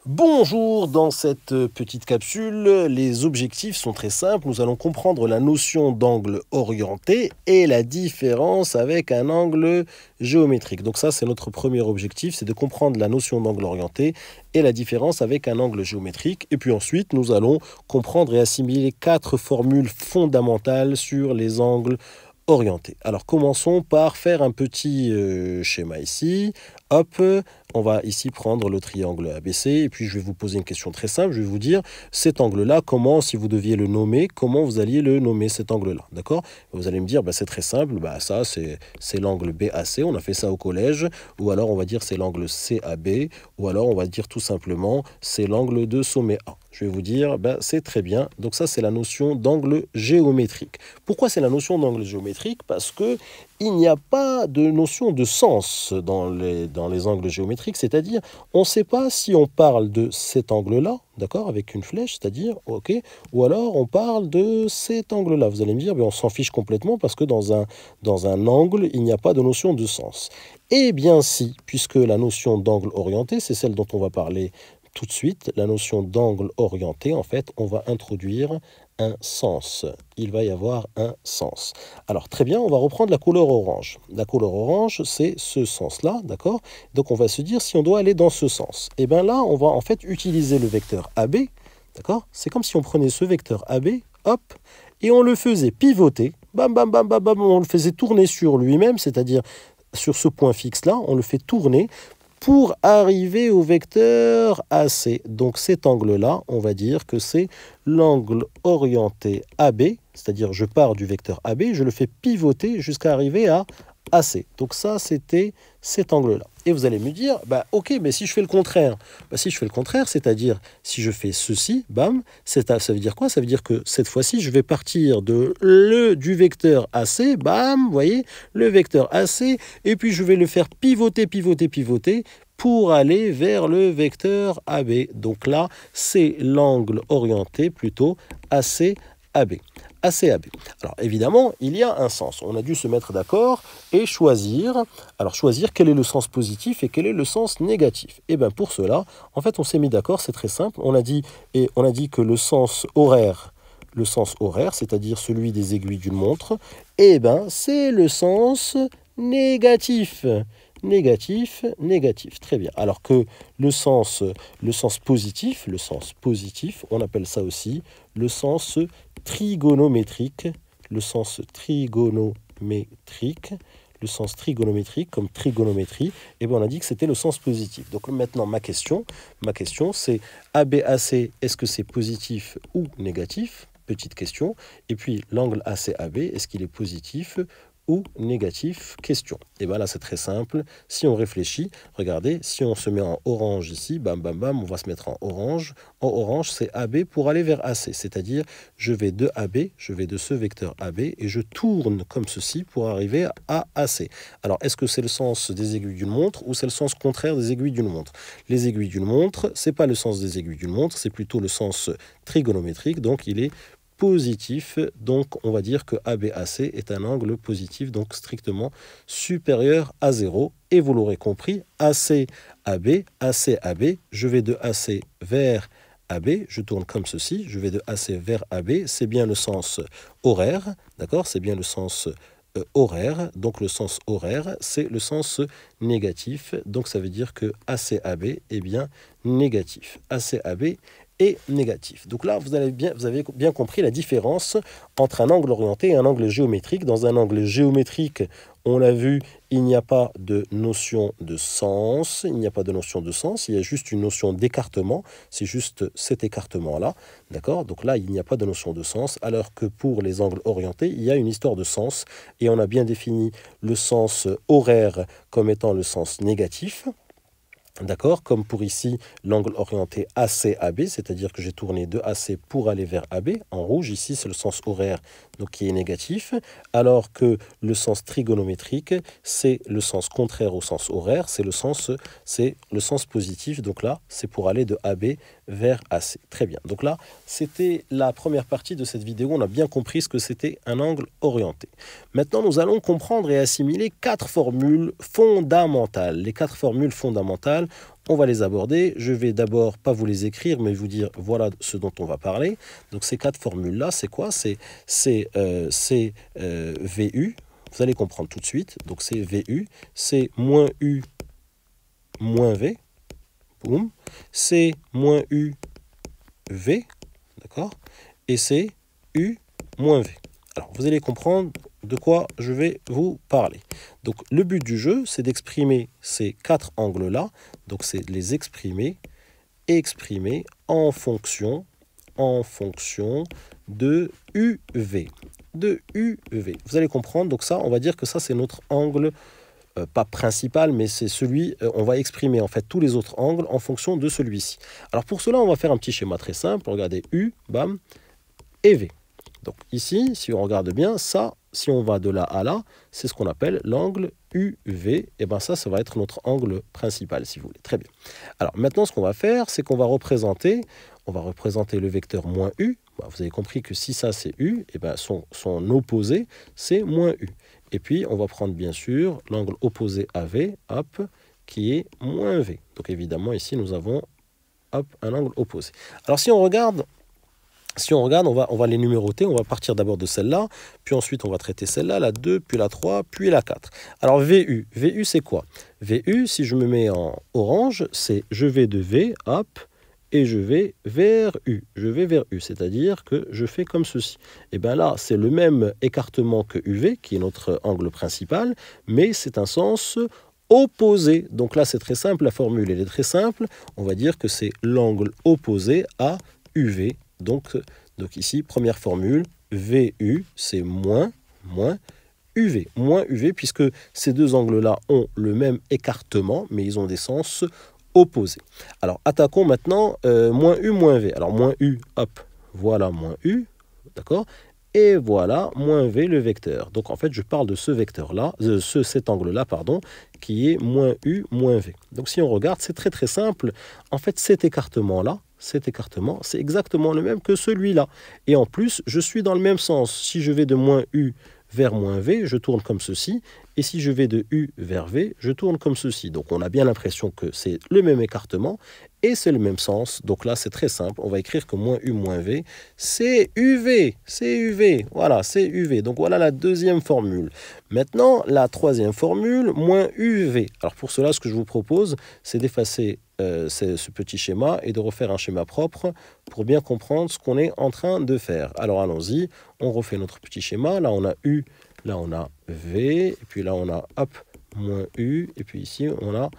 Bonjour, dans cette petite capsule, les objectifs sont très simples. Nous allons comprendre la notion d'angle orienté et la différence avec un angle géométrique. Donc ça, c'est notre premier objectif, c'est de comprendre la notion d'angle orienté et la différence avec un angle géométrique. Et puis ensuite, nous allons comprendre et assimiler 4 formules fondamentales sur les angles orientés. Alors commençons par faire un petit schéma ici. Hop, on va ici prendre le triangle ABC et puis je vais vous poser une question très simple. Je vais vous dire cet angle-là, comment, si vous deviez le nommer, comment vous alliez le nommer cet angle-là, d'accord? Vous allez me dire, c'est très simple, ça c'est l'angle BAC, on a fait ça au collège, ou alors on va dire c'est l'angle CAB, ou alors on va dire tout simplement c'est l'angle de sommet A. Je vais vous dire, c'est très bien. Donc ça, c'est la notion d'angle géométrique. Pourquoi c'est la notion d'angle géométrique? Parce que il n'y a pas de notion de sens dans les angles géométriques, c'est-à-dire on ne sait pas si on parle de cet angle-là, d'accord, avec une flèche, c'est-à-dire, ok, ou alors on parle de cet angle-là. Vous allez me dire, on s'en fiche complètement parce que dans un angle, il n'y a pas de notion de sens. Eh bien si, puisque la notion d'angle orienté, c'est celle dont on va parler tout de suite, la notion d'angle orienté, en fait, on va introduire un sens. Il va y avoir un sens. Alors, très bien, on va reprendre la couleur orange. La couleur orange, c'est ce sens-là, d'accord? Donc, on va se dire si on doit aller dans ce sens. Et bien là, on va en fait utiliser le vecteur AB, d'accord? C'est comme si on prenait ce vecteur AB, hop, et on le faisait pivoter, bam, bam, bam, bam, bam, on le faisait tourner sur lui-même, c'est-à-dire sur ce point fixe-là, on le fait tourner pour arriver au vecteur AC. Donc cet angle-là, on va dire que c'est l'angle orienté AB, c'est-à-dire je pars du vecteur AB, je le fais pivoter jusqu'à arriver à AC. Donc ça, c'était cet angle-là. Et vous allez me dire, ok, mais si je fais le contraire, si je fais le contraire, c'est-à-dire si je fais ceci, bam, ça veut dire quoi? Ça veut dire que cette fois-ci, je vais partir du vecteur AC, bam, vous voyez, le vecteur AC, et puis je vais le faire pivoter, pivoter, pivoter, pour aller vers le vecteur AB. Donc là, c'est l'angle orienté plutôt AC-AB. AC-AB. Alors évidemment, il y a un sens. On a dû se mettre d'accord et choisir. Alors choisir quel est le sens positif et quel est le sens négatif. Et bien pour cela, en fait, on s'est mis d'accord, c'est très simple. On a dit que le sens horaire, c'est-à-dire celui des aiguilles d'une montre, c'est le sens négatif. Négatif, négatif. Très bien. Alors que le sens positif, on appelle ça aussi le sens trigonométrique. Le sens trigonométrique, comme trigonométrie, on a dit que c'était le sens positif. Donc maintenant, ma question c'est ABAC, est-ce que c'est positif ou négatif? Petite question. Et puis l'angle ACAB, est-ce qu'il est positif ou négatif? Question. Et là, c'est très simple. Si on réfléchit, regardez, si on se met en orange ici, bam, bam, bam, on va se mettre en orange. En orange, c'est AB pour aller vers AC, c'est-à-dire je vais de AB, je vais de ce vecteur AB et je tourne comme ceci pour arriver à AC. Alors, est-ce que c'est le sens des aiguilles d'une montre ou c'est le sens contraire des aiguilles d'une montre? Les aiguilles d'une montre, c'est pas le sens des aiguilles d'une montre, c'est plutôt le sens trigonométrique, donc il est positif, donc on va dire que ABAC est un angle positif, donc strictement supérieur à 0. Et vous l'aurez compris, ACAB, je vais de AC vers AB, je tourne comme ceci, je vais de AC vers AB, c'est bien le sens horaire, d'accord? C'est bien le sens horaire, donc le sens horaire, c'est le sens négatif, donc ça veut dire que ACAB est bien négatif. ACAB et négatif. Donc là, vous avez bien compris la différence entre un angle orienté et un angle géométrique. Dans un angle géométrique, on l'a vu, il n'y a pas de notion de sens. Il n'y a pas de notion de sens, il y a juste une notion d'écartement. C'est juste cet écartement-là. D'accord? Donc là, il n'y a pas de notion de sens, alors que pour les angles orientés, il y a une histoire de sens. Et on a bien défini le sens horaire comme étant le sens négatif. D'accord, comme pour ici, l'angle orienté AC-AB, c'est-à-dire que j'ai tourné de AC pour aller vers AB. En rouge, ici, c'est le sens horaire, donc qui est négatif. Alors que le sens trigonométrique, c'est le sens contraire au sens horaire, c'est le sens positif. Donc là, c'est pour aller de AB vers AC. Très bien. Donc là, c'était la première partie de cette vidéo. On a bien compris ce que c'était un angle orienté. Maintenant, nous allons comprendre et assimiler 4 formules fondamentales. Les 4 formules fondamentales principales. On va les aborder. Je vais d'abord pas vous les écrire, mais vous dire voilà ce dont on va parler. Donc ces 4 formules-là, c'est quoi? C'est VU. Vous allez comprendre tout de suite. Donc c'est VU, c'est moins U moins V. Boum. C'est moins U V. D'accord? Et c'est U moins V. Alors, vous allez comprendre de quoi je vais vous parler. Donc, le but du jeu, c'est d'exprimer ces 4 angles-là. Donc, c'est de les exprimer en fonction de UV. De UV. Vous allez comprendre. Donc, ça, on va dire que ça, c'est notre angle, pas principal, mais c'est celui, on va exprimer en fait tous les autres angles en fonction de celui-ci. Alors, pour cela, on va faire un petit schéma très simple. Regardez, U, bam, et V. Donc ici, si on regarde bien, ça, si on va de là à là, c'est ce qu'on appelle l'angle UV. Et bien ça va être notre angle principal, si vous voulez. Très bien. Alors maintenant, ce qu'on va faire, c'est qu'on va représenter le vecteur moins U. Bah, vous avez compris que si ça c'est U, et ben son opposé, c'est moins U. Et puis, on va prendre bien sûr l'angle opposé à V, hop, qui est moins V. Donc évidemment, ici, nous avons hop, un angle opposé. Alors si on regarde, on va les numéroter. On va partir d'abord de celle-là, puis ensuite on va traiter celle-là, la 2, puis la 3, puis la 4. Alors VU, c'est quoi? VU, si je me mets en orange, c'est je vais de V, hop, et je vais vers U. Je vais vers U, c'est-à-dire que je fais comme ceci. Et bien là, c'est le même écartement que UV, qui est notre angle principal, mais c'est un sens opposé. Donc là, c'est très simple, la formule, elle est très simple. On va dire que c'est l'angle opposé à UV. Donc ici, première formule, VU, c'est moins UV. Moins UV, puisque ces deux angles-là ont le même écartement, mais ils ont des sens opposés. Alors, attaquons maintenant moins U, moins V. Alors, moins U, hop, voilà moins U, d'accord? Et voilà moins V, le vecteur. Donc, en fait, je parle de ce vecteur-là, cet angle-là, pardon, qui est moins U, moins V. Donc, si on regarde, c'est très, très simple. En fait, cet écartement-là, c'est exactement le même que celui-là. Et en plus, je suis dans le même sens. Si je vais de moins U vers moins V, je tourne comme ceci. Et si je vais de U vers V, je tourne comme ceci. Donc, on a bien l'impression que c'est le même écartement et c'est le même sens. Donc là, c'est très simple. On va écrire que moins U moins V, c'est UV. C'est UV. Voilà, c'est UV. Donc, voilà la deuxième formule. Maintenant, la troisième formule, moins UV. Alors, pour cela, ce que je vous propose, c'est d'effacer ce petit schéma et de refaire un schéma propre pour bien comprendre ce qu'on est en train de faire. Alors, allons-y. On refait notre petit schéma. Là, on a U. Là, on a V, et puis là, on a, hop, moins U, et puis ici, on a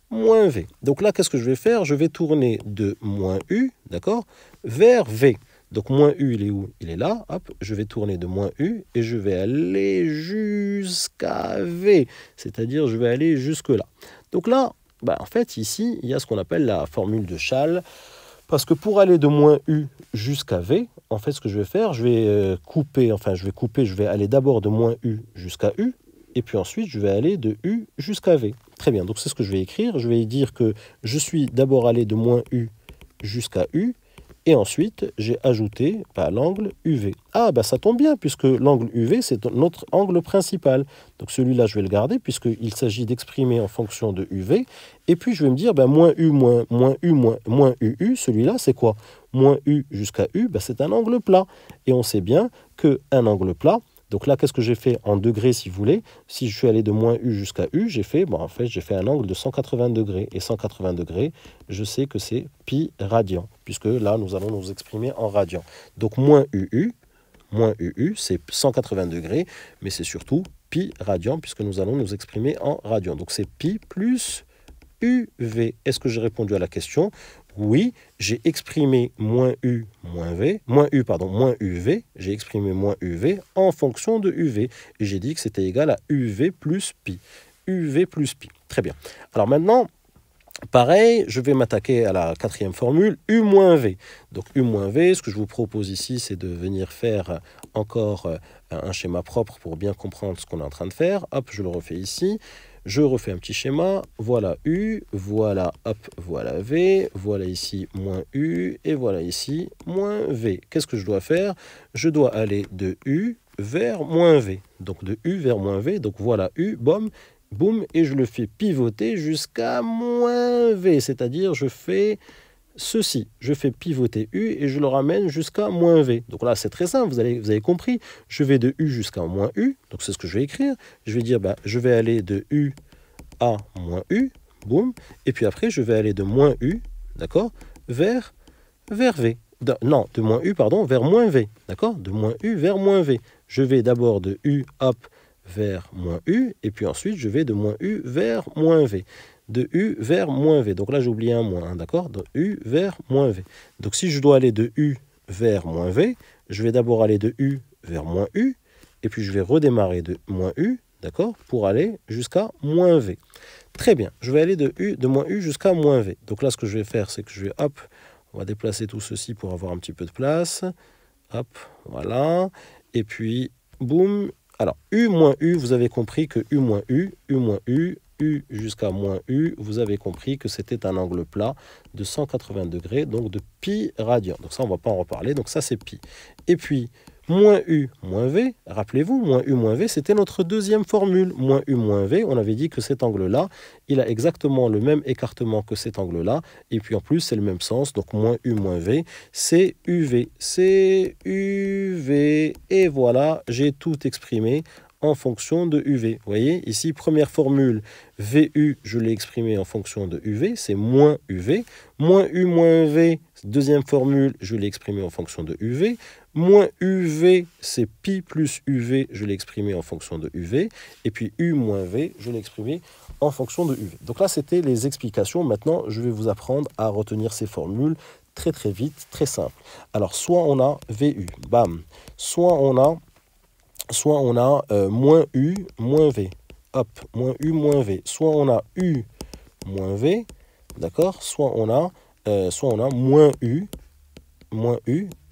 moins V. Donc là, qu'est-ce que je vais faire? Je vais tourner de moins U, d'accord, vers V. Donc, moins U, il est où? Il est là, hop, je vais tourner de moins U, et je vais aller jusqu'à V, c'est-à-dire, je vais aller jusque-là. Donc là, bah, en fait, ici, il y a ce qu'on appelle la formule de Schall, parce que pour aller de moins U jusqu'à V, en fait, ce que je vais faire, je vais je vais aller d'abord de moins U jusqu'à U, et puis ensuite, je vais aller de U jusqu'à V. Très bien, donc c'est ce que je vais écrire. Je vais dire que je suis d'abord allé de moins U jusqu'à U, et ensuite, j'ai ajouté l'angle UV. Ah, ça tombe bien, puisque l'angle UV, c'est notre angle principal. Donc celui-là, je vais le garder, puisqu'il s'agit d'exprimer en fonction de UV. Et puis, je vais me dire, moins U, moins UU, celui-là, c'est quoi? Moins U jusqu'à U, c'est un angle plat. Et on sait bien qu'un angle plat, donc là, qu'est-ce que j'ai fait en degrés, si vous voulez? Si je suis allé de moins U jusqu'à U, j'ai fait un angle de 180 degrés. Et 180 degrés, je sais que c'est pi radian, puisque là, nous allons nous exprimer en radian. Donc, moins UU, c'est 180 degrés, mais c'est surtout pi radian, puisque nous allons nous exprimer en radian. Donc, c'est pi plus UV. Est-ce que j'ai répondu à la question? Oui, j'ai exprimé moins U, moins V, moins UV, j'ai exprimé moins UV en fonction de UV. Et j'ai dit que c'était égal à UV plus pi. UV plus pi. Très bien. Alors maintenant, pareil, je vais m'attaquer à la quatrième formule, U moins V. Donc U moins V, ce que je vous propose ici, c'est de venir faire encore un schéma propre pour bien comprendre ce qu'on est en train de faire. Hop, je le refais ici. Je refais un petit schéma, voilà U, voilà, hop, voilà V, voilà ici moins U, et voilà ici moins V. Qu'est-ce que je dois faire? Je dois aller de U vers moins V. Donc de U vers moins V, donc voilà U, bom, boum, et je le fais pivoter jusqu'à moins V, c'est-à-dire je fais ceci, je fais pivoter U et je le ramène jusqu'à moins V. Donc là, c'est très simple, vous avez compris. Je vais de U jusqu'à moins U, donc c'est ce que je vais écrire. Je vais dire, je vais aller de U à moins U, boum, et puis après, je vais aller de moins U, d'accord, vers V. De moins U, pardon, vers moins V, d'accord, de moins U vers moins V. Je vais d'abord de U, hop, vers moins U, et puis ensuite, je vais de moins U vers moins V. De U vers moins V. Donc là, j'ai oublié un moins, d'accord, de U vers moins V. Donc si je dois aller de U vers moins V, je vais d'abord aller de U vers moins U, et puis je vais redémarrer de moins U, d'accord, pour aller jusqu'à moins V. Très bien, je vais aller de moins U jusqu'à moins V. Donc là, ce que je vais faire, c'est que je vais, hop, on va déplacer tout ceci pour avoir un petit peu de place. Hop, voilà. Et puis, boum. Alors, U moins U, vous avez compris que U moins U moins U jusqu'à moins U, vous avez compris que c'était un angle plat de 180 degrés, donc de pi radian. Donc ça, on ne va pas en reparler, donc ça, c'est pi. Et puis, moins U moins V, rappelez-vous, moins U moins V, c'était notre deuxième formule. Moins U moins V, on avait dit que cet angle-là, il a exactement le même écartement que cet angle-là, et puis en plus, c'est le même sens, donc moins U moins V, c'est UV. C'est UV, et voilà, j'ai tout exprimé en fonction de UV. Vous voyez, ici, première formule, VU, je l'ai exprimé en fonction de UV, c'est moins UV. Moins U moins V, deuxième formule, je l'ai exprimé en fonction de UV. Moins UV, c'est pi plus UV, je l'ai exprimé en fonction de UV. Et puis U moins V, je l'ai exprimé en fonction de UV. Donc là, c'était les explications. Maintenant, je vais vous apprendre à retenir ces formules très très vite, très simple. Alors, soit on a VU, bam. Soit on a moins U moins V. Hop, moins U moins V. Soit on a U moins V, d'accord, soit on a moins U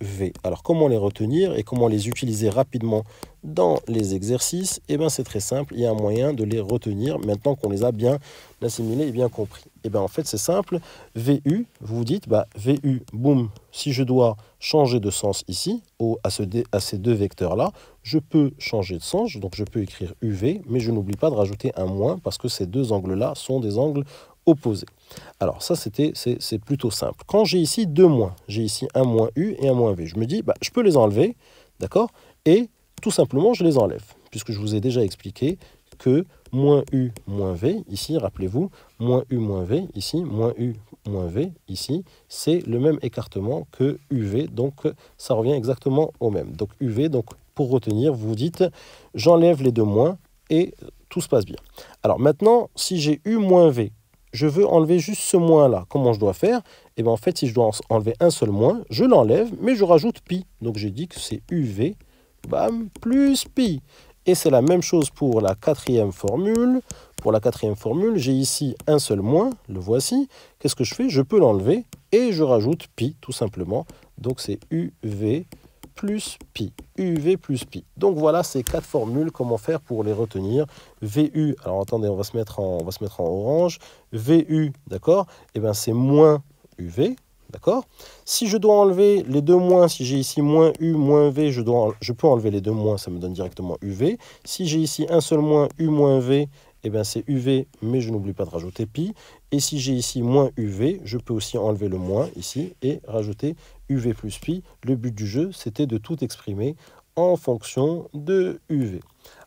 V. Alors, comment les retenir et comment les utiliser rapidement dans les exercices? Eh bien, c'est très simple. Il y a un moyen de les retenir maintenant qu'on les a bien assimilés et bien compris. Eh bien, en fait, c'est simple. VU, vous vous dites, VU, boum, si je dois changer de sens ici, à ces deux vecteurs-là, je peux changer de sens. Donc, je peux écrire UV, mais je n'oublie pas de rajouter un moins parce que ces deux angles-là sont des angles opposés. Alors ça, c'est plutôt simple. Quand j'ai ici deux moins, j'ai ici un moins U et un moins V, je me dis, je peux les enlever, d'accord? Et tout simplement, je les enlève, puisque je vous ai déjà expliqué que moins U moins V, ici, rappelez-vous, moins U moins V, ici, moins U moins V, ici, c'est le même écartement que UV, donc ça revient exactement au même. Donc UV, donc pour retenir, vous dites, j'enlève les deux moins et tout se passe bien. Alors maintenant, si j'ai U moins V, je veux enlever juste ce moins-là. Comment je dois faire? Eh bien, en fait, si je dois enlever un seul moins, je l'enlève, mais je rajoute pi. Donc, j'ai dit que c'est UV, bam, plus pi. Et c'est la même chose pour la quatrième formule. Pour la quatrième formule, j'ai ici un seul moins, le voici. Qu'est-ce que je fais? Je peux l'enlever et je rajoute pi, tout simplement. Donc, c'est UV plus pi. UV plus pi. Donc voilà ces quatre formules, comment faire pour les retenir. VU, alors attendez, on va se mettre en orange. VU, d'accord, et bien c'est moins UV, d'accord. Si je dois enlever les deux moins, si j'ai ici moins U, moins V, je peux enlever les deux moins, ça me donne directement UV. Si j'ai ici un seul moins U moins V, eh bien c'est UV, mais je n'oublie pas de rajouter pi. Et si j'ai ici moins UV, je peux aussi enlever le moins ici et rajouter UV plus pi. Le but du jeu, c'était de tout exprimer en fonction de UV.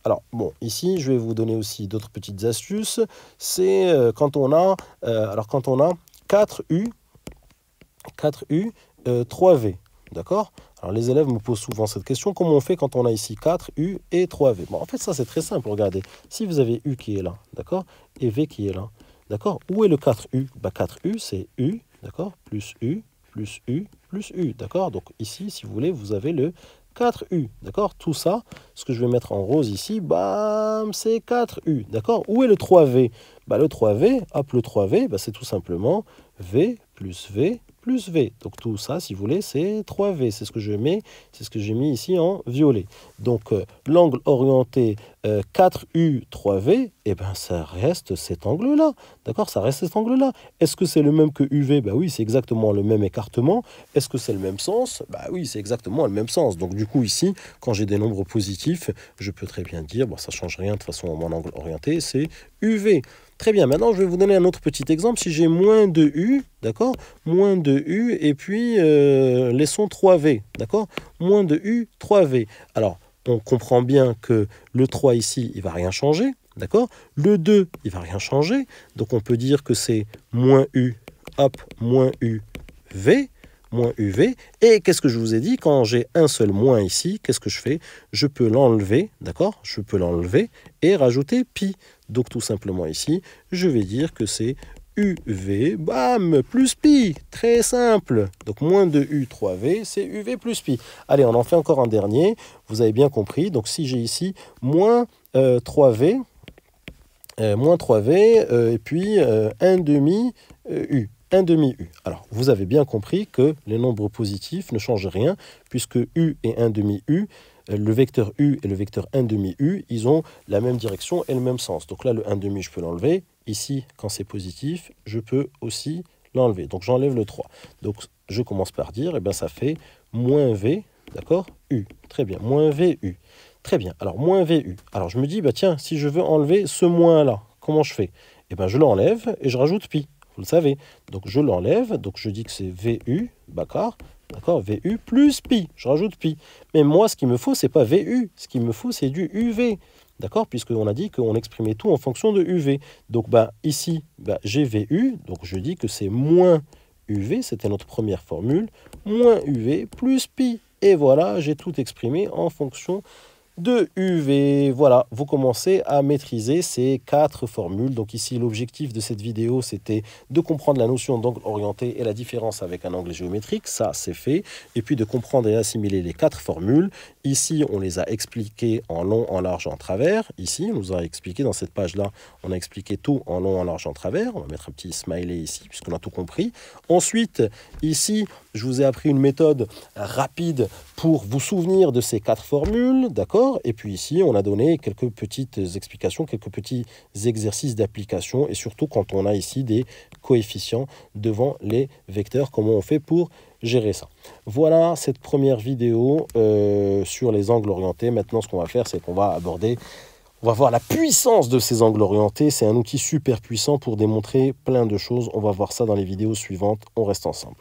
Alors, bon, ici, je vais vous donner aussi d'autres petites astuces. C'est quand on a 4U, 3V, d'accord? Alors, les élèves me posent souvent cette question. Comment on fait quand on a ici 4U et 3V? Bon, en fait, ça, c'est très simple. Regardez, si vous avez U qui est là, d'accord? Et V qui est là, d'accord? Où est le 4U? 4U, c'est U, d'accord? Plus U, plus U, plus U, d'accord? Donc, ici, si vous voulez, vous avez le 4U, d'accord? Tout ça, ce que je vais mettre en rose ici, bam, c'est 4U, d'accord? Où est le 3V? Le 3V, hop, le 3V, c'est tout simplement V plus V plus V. Donc tout ça, si vous voulez, c'est 3V. C'est ce que je mets, c'est ce que j'ai mis ici en violet. Donc l'angle orienté 4U 3V, eh ben ça reste cet angle-là. D'accord? Ça reste cet angle-là. Est-ce que c'est le même que UV? Ben oui, c'est exactement le même écartement. Est-ce que c'est le même sens? Ben oui, c'est exactement le même sens. Donc du coup ici, quand j'ai des nombres positifs, je peux très bien dire, bon, ça ne change rien de toute façon, mon angle orienté, c'est UV. Très bien, maintenant je vais vous donner un autre petit exemple. Si j'ai moins de U, d'accord, moins de U et puis laissons 3V, d'accord, moins de U, 3V. Alors, on comprend bien que le 3 ici, il ne va rien changer, d'accord. Le 2, il ne va rien changer. Donc on peut dire que c'est moins U, hop, moins U, V, moins UV. Et qu'est-ce que je vous ai dit? Quand j'ai un seul moins ici, qu'est-ce que je fais? Je peux l'enlever, d'accord? Je peux l'enlever et rajouter pi. Donc tout simplement ici, je vais dire que c'est UV, bam, plus pi. Très simple. Donc moins de U, 3V, c'est UV plus pi. Allez, on en fait encore un dernier. Vous avez bien compris. Donc si j'ai ici moins 3V, et puis 1 demi U. 1 demi U. Alors, vous avez bien compris que les nombres positifs ne changent rien, puisque U et 1 demi U, le vecteur U et le vecteur 1 demi U, ils ont la même direction et le même sens. Donc là, le 1 demi, je peux l'enlever. Ici, quand c'est positif, je peux aussi l'enlever. Donc j'enlève le 3. Donc je commence par dire, eh bien, ça fait moins V, d'accord, U. Très bien, moins VU. Très bien, alors moins VU. Alors je me dis, bah, tiens, si je veux enlever ce moins-là, comment je fais? Eh bien, je l'enlève et je rajoute pi. Vous le savez. Donc je l'enlève, donc je dis que c'est VU, d'accord, VU plus pi, je rajoute pi. Mais moi, ce qu'il me faut, c'est pas VU, ce qu'il me faut, c'est du UV, d'accord, puisqu'on a dit qu'on exprimait tout en fonction de UV. Donc ici, j'ai VU, donc je dis que c'est moins UV, c'était notre première formule, moins UV plus pi. Et voilà, j'ai tout exprimé en fonction de UV. Voilà, vous commencez à maîtriser ces 4 formules. Donc ici, l'objectif de cette vidéo, c'était de comprendre la notion d'angle orienté et la différence avec un angle géométrique. Ça, c'est fait. Et puis de comprendre et assimiler les 4 formules. Ici, on les a expliquées en long, en large, en travers. Ici, on nous a expliqué dans cette page-là, on a expliqué tout en long, en large, en travers. On va mettre un petit smiley ici, puisqu'on a tout compris. Ensuite, ici, je vous ai appris une méthode rapide pour vous souvenir de ces 4 formules, d'accord? Et puis ici, on a donné quelques petites explications, quelques petits exercices d'application, et surtout quand on a ici des coefficients devant les vecteurs, comment on fait pour gérer ça. Voilà cette première vidéo sur les angles orientés. Maintenant, ce qu'on va faire, c'est qu'on va aborder, on va voir la puissance de ces angles orientés. C'est un outil super puissant pour démontrer plein de choses. On va voir ça dans les vidéos suivantes. On reste ensemble.